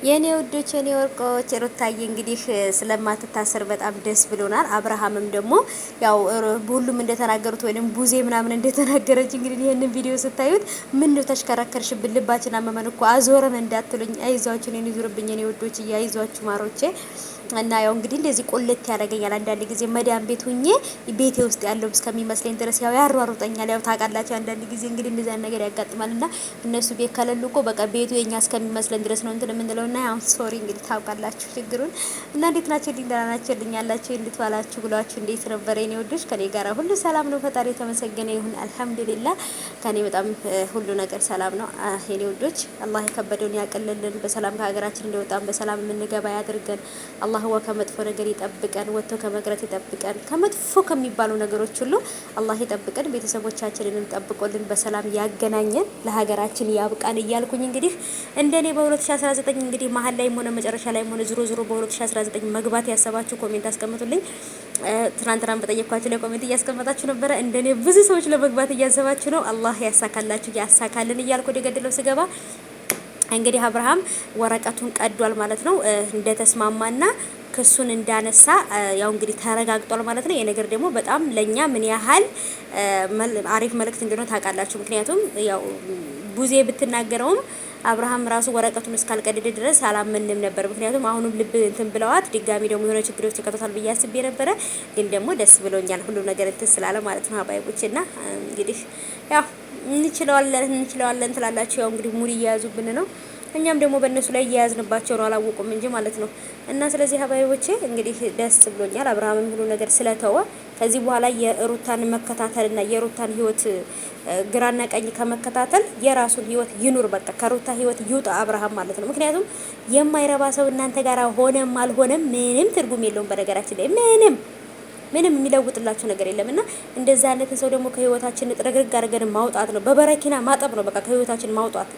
የኔ ውዶች የኔ ወርቆች ሩታዬ እንግዲህ ስለማትታሰር በጣም ደስ ብሎናል። አብርሃምም ደግሞ ያው ሁሉም እንደተናገሩት ወይንም ቡዜ ምናምን እንደተናገረች እንግዲህ ይሄንን ቪዲዮ ስታዩት ምን ነው ተሽከረከርሽብን፣ ልባችን አመመን እኮ አዞረን እንዳትሉኝ፣ አይዟችሁ እኔን ይዙርብኝ የኔ ውዶች፣ አይዟችሁ ማሮቼ። እና ያው እንግዲህ እንደዚህ ቁልት ያደርገኛል አንዳንድ ጊዜ መዳም ቤት ሁኜ ቤቴ ውስጥ ያለው እስከሚመስለኝ ድረስ ያው ያሯሩጠኛል። ያው ታውቃላችሁ አንዳንድ ጊዜ እንግዲህ እንደዛ ነገር ያጋጥማልና እነሱ ቤት ከሌሉ እኮ በቃ ቤቱ የኛ እስከሚመስለን ድረስ ነው እንትን የምንለውና ያው ሶሪ እንግዲህ ታውቃላችሁ ችግሩን። እና እንዴት ናችሁ? ደህና ናችሁ? ያላችሁ እንዴት ዋላችሁ? ብሏችሁ እንዴት ነበር የኔ ወዶች? ከኔ ጋር ሁሉ ሰላም ነው። ፈጣሪ የተመሰገነ ይሁን አልሐምዱሊላህ። ከኔ በጣም ሁሉ ነገር ሰላም ነው የኔ ወዶች። አላህ የከበደውን ያቀልልን፣ በሰላም ከሀገራችን እንደወጣን በሰላም የምንገባ ያድርገን። አላህ ከመጥፎ ነገር ይጠብቀን፣ ወጥቶ ከመቅረት ይጠብቀን፣ ከመጥፎ ከሚባሉ ነገሮች ሁሉ አላህ ይጠብቀን። ቤተሰቦቻችንንም ጠብቆልን በሰላም ያገናኘን፣ ለሀገራችን ያብቃን እያልኩኝ እንግዲህ እንደኔ በ2019 እንግዲህ መሀል ላይም ሆነ መጨረሻ ላይም ሆነ ዞሮ በ2019 መግባት ያሰባችሁ ኮሜንት አስቀምጡልኝ። ትናንትና በጠየኳችሁ ላይ ኮሜንት እያስቀመጣችሁ ነበረ። እንደኔ ብዙ ሰዎች ለመግባት እያሰባችሁ ነው። አላህ ያሳካላችሁ ያሳካልን እያልኩ ወደ ገደለው ስገባ እንግዲህ አብርሃም ወረቀቱን ቀዷል ማለት ነው እንደተስማማና ክሱን እንዳነሳ ያው እንግዲህ ተረጋግጧል ማለት ነው። የነገር ደግሞ በጣም ለኛ ምን ያህል አሪፍ መልእክት እንደሆነ ታውቃላችሁ። ምክንያቱም ያው ቡዜ ብትናገረውም አብርሃም ራሱ ወረቀቱን እስካልቀደደ ድረስ አላመንም ነበር። ምክንያቱም አሁንም ልብ እንትን ብለዋት ድጋሚ ደግሞ የሆነ ችግሮች ይከተታል ብዬ አስቤ ነበረ። ግን ደግሞ ደስ ብሎኛል ሁሉ ነገር እንትን ስላለ ማለት ነው። አባይቦችና እንግዲህ ያው እንችለዋለን ትላላችሁ። ያው እንግዲህ ሙድ እየያዙብን ነው። እኛም ደግሞ በእነሱ ላይ እየያዝንባቸው ነው፣ አላወቁም እንጂ ማለት ነው። እና ስለዚህ ሀባይቦቼ እንግዲህ ደስ ብሎኛል። አብርሃምም ሁሉ ነገር ስለተወ ከዚህ በኋላ የሩታን መከታተልና የሩታን ህይወት ግራና ቀኝ ከመከታተል የራሱን ህይወት ይኑር። በቃ ከሩታ ህይወት ይውጣ አብርሃም ማለት ነው። ምክንያቱም የማይረባ ሰው እናንተ ጋር ሆነም አልሆነም ምንም ትርጉም የለውም። በነገራችን ላይ ምንም የሚለውጥላችሁ ነገር የለም። እና እንደዛ አይነት ሰው ደግሞ ከህይወታችን ጥረግርግ አድርገን ማውጣት ነው፣ በበረኪና ማጠብ ነው። በቃ ከህይወታችን ማውጣት